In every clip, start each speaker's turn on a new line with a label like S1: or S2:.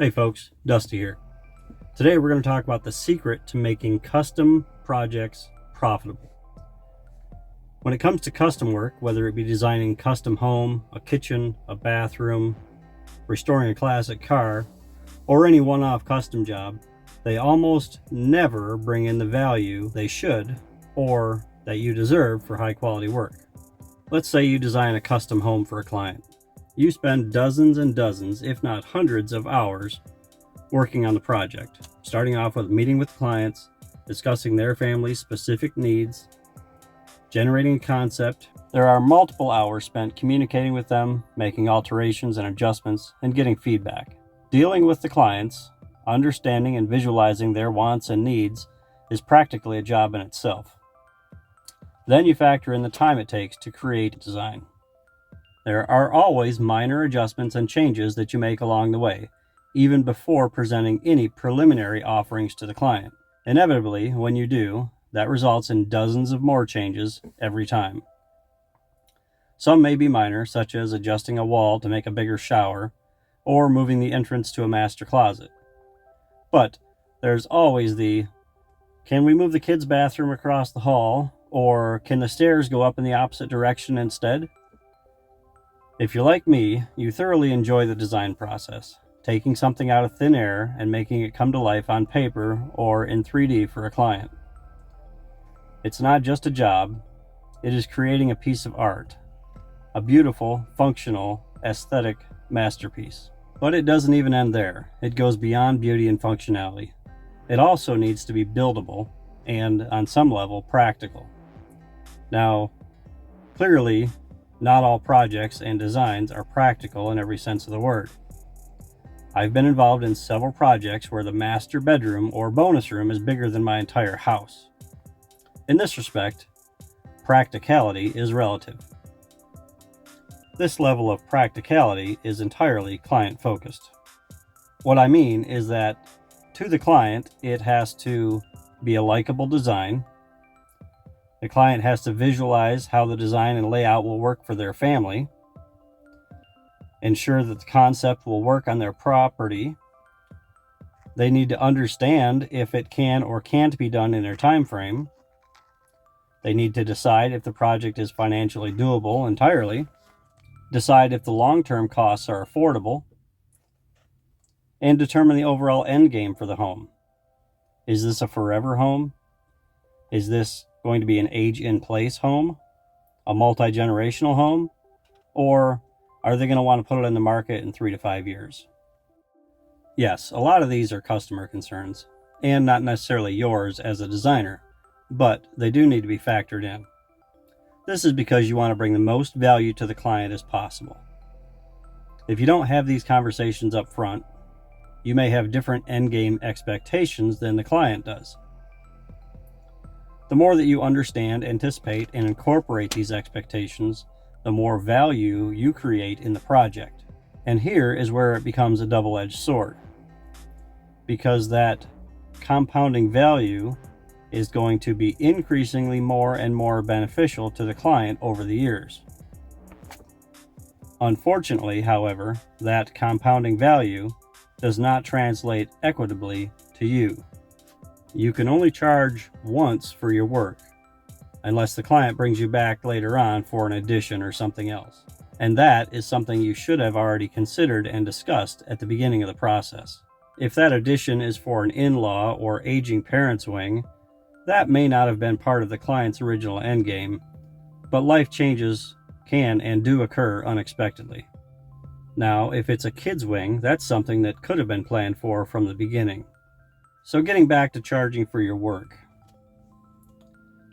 S1: Hey folks, Dusty here. Today we're going to talk about the secret to making custom projects profitable. When it comes to custom work, whether it be designing a custom home, a kitchen, a bathroom, restoring a classic car, or any one-off custom job, they almost never bring in the value they should or that you deserve for high quality work. Let's say you design a custom home for a client. You spend dozens and dozens, if not hundreds of hours working on the project, starting off with meeting with clients, discussing their family's specific needs, generating a concept. There are multiple hours spent communicating with them, making alterations and adjustments, and getting feedback. Dealing with the clients, understanding and visualizing their wants and needs is practically a job in itself. Then you factor in the time it takes to create a design. There are always minor adjustments and changes that you make along the way, even before presenting any preliminary offerings to the client. Inevitably, when you do, that results in dozens of more changes every time. Some may be minor, such as adjusting a wall to make a bigger shower, or moving the entrance to a master closet. But there's always the, can we move the kids' bathroom across the hall, or can the stairs go up in the opposite direction instead? If you're like me, you thoroughly enjoy the design process, taking something out of thin air and making it come to life on paper or in 3D for a client. It's not just a job, it is creating a piece of art, a beautiful, functional, aesthetic masterpiece. But it doesn't even end there. It goes beyond beauty and functionality. It also needs to be buildable and, on some level, practical. Now, clearly, not all projects and designs are practical in every sense of the word. I've been involved in several projects where the master bedroom or bonus room is bigger than my entire house. In this respect, practicality is relative. This level of practicality is entirely client-focused. What I mean is that to the client, it has to be a likable design. The client has to visualize how the design and layout will work for their family, ensure that the concept will work on their property. They need to understand if it can or can't be done in their time frame. They need to decide if the project is financially doable entirely, decide if the long-term costs are affordable, and determine the overall end game for the home. Is this a forever home? Is this going to be an age-in-place home, a multi-generational home, or are they going to want to put it in the market in 3 to 5 years? Yes, a lot of these are customer concerns, and not necessarily yours as a designer, but they do need to be factored in. This is because you want to bring the most value to the client as possible. If you don't have these conversations up front, you may have different endgame expectations than the client does. The more that you understand, anticipate, and incorporate these expectations, the more value you create in the project. And here is where it becomes a double-edged sword, because that compounding value is going to be increasingly more and more beneficial to the client over the years. Unfortunately, however, that compounding value does not translate equitably to you. You can only charge once for your work, unless the client brings you back later on for an addition or something else. And that is something you should have already considered and discussed at the beginning of the process. If that addition is for an in-law or aging parents wing, that may not have been part of the client's original endgame, but life changes can and do occur unexpectedly. Now, if it's a kid's wing, that's something that could have been planned for from the beginning. So getting back to charging for your work.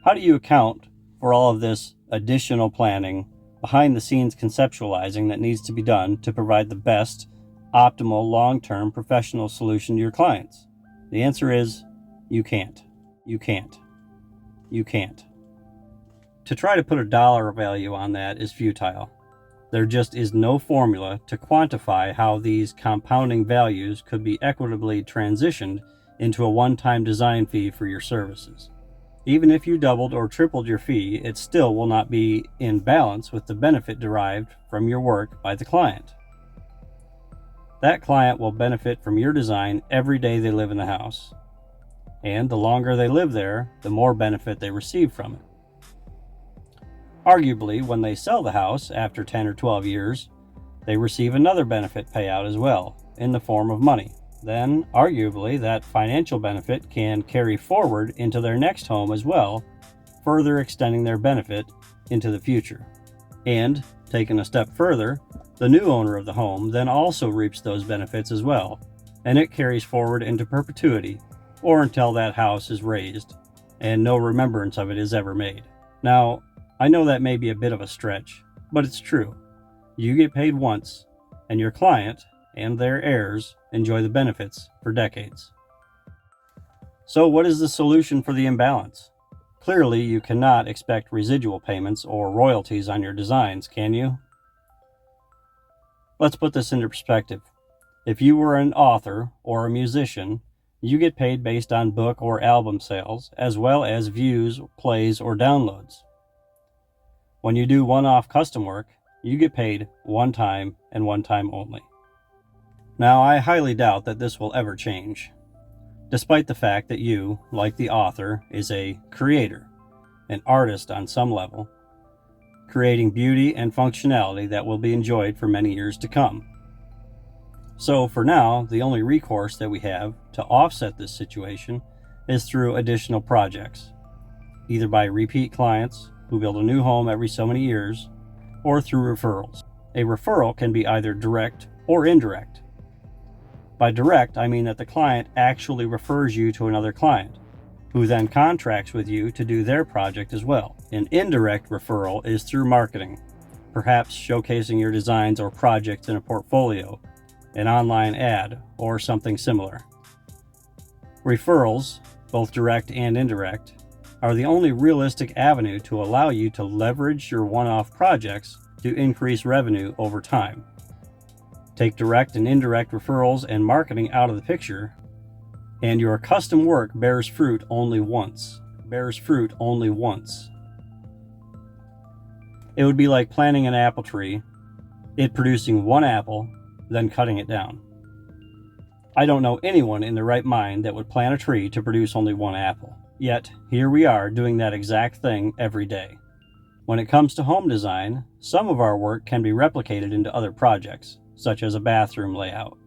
S1: How do you account for all of this additional planning, behind the scenes conceptualizing that needs to be done to provide the best, optimal, long-term professional solution to your clients? The answer is, you can't. You can't. You can't. To try to put a dollar value on that is futile. There just is no formula to quantify how these compounding values could be equitably transitioned into a one-time design fee for your services. Even if you doubled or tripled your fee, it still will not be in balance with the benefit derived from your work by the client. That client will benefit from your design every day they live in the house. And the longer they live there, the more benefit they receive from it. Arguably, when they sell the house after 10 or 12 years, they receive another benefit payout as well, in the form of money. Then, arguably, that financial benefit can carry forward into their next home as well, further extending their benefit into the future. And, taken a step further, the new owner of the home then also reaps those benefits as well, and it carries forward into perpetuity, or until that house is razed, and no remembrance of it is ever made. Now, I know that may be a bit of a stretch, but it's true. You get paid once, and your client and their heirs enjoy the benefits for decades. So what is the solution for the imbalance? Clearly, you cannot expect residual payments or royalties on your designs, can you? Let's put this into perspective. If you were an author or a musician, you get paid based on book or album sales, as well as views, plays, or downloads. When you do one-off custom work, you get paid one time and one time only. Now, I highly doubt that this will ever change, despite the fact that you, like the author, is a creator, an artist on some level, creating beauty and functionality that will be enjoyed for many years to come. So for now, the only recourse that we have to offset this situation is through additional projects, either by repeat clients who build a new home every so many years, or through referrals. A referral can be either direct or indirect. By direct, I mean that the client actually refers you to another client, who then contracts with you to do their project as well. An indirect referral is through marketing, perhaps showcasing your designs or projects in a portfolio, an online ad, or something similar. Referrals, both direct and indirect, are the only realistic avenue to allow you to leverage your one-off projects to increase revenue over time. Take direct and indirect referrals and marketing out of the picture, and your custom work bears fruit only once. It would be like planting an apple tree, it producing one apple, then cutting it down. I don't know anyone in their right mind that would plant a tree to produce only one apple. Yet, here we are doing that exact thing every day. When it comes to home design, some of our work can be replicated into other projects, such as a bathroom layout.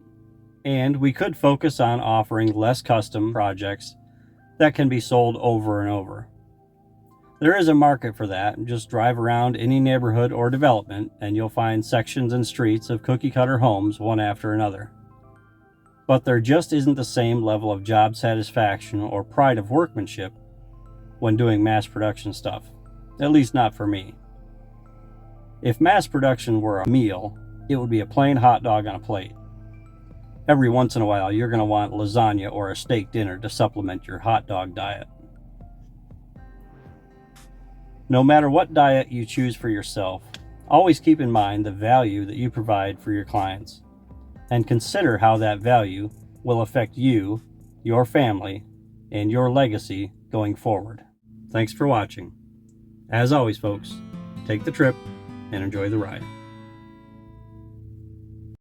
S1: And we could focus on offering less custom projects that can be sold over and over. There is a market for that. Just drive around any neighborhood or development and you'll find sections and streets of cookie-cutter homes one after another. But there just isn't the same level of job satisfaction or pride of workmanship when doing mass production stuff, at least not for me. If mass production were a meal, it would be a plain hot dog on a plate. Every once in a while, you're going to want lasagna or a steak dinner to supplement your hot dog diet. No matter what diet you choose for yourself, always keep in mind the value that you provide for your clients, and consider how that value will affect you, your family, and your legacy going forward. Thanks for watching. As always, folks, take the trip and enjoy the ride.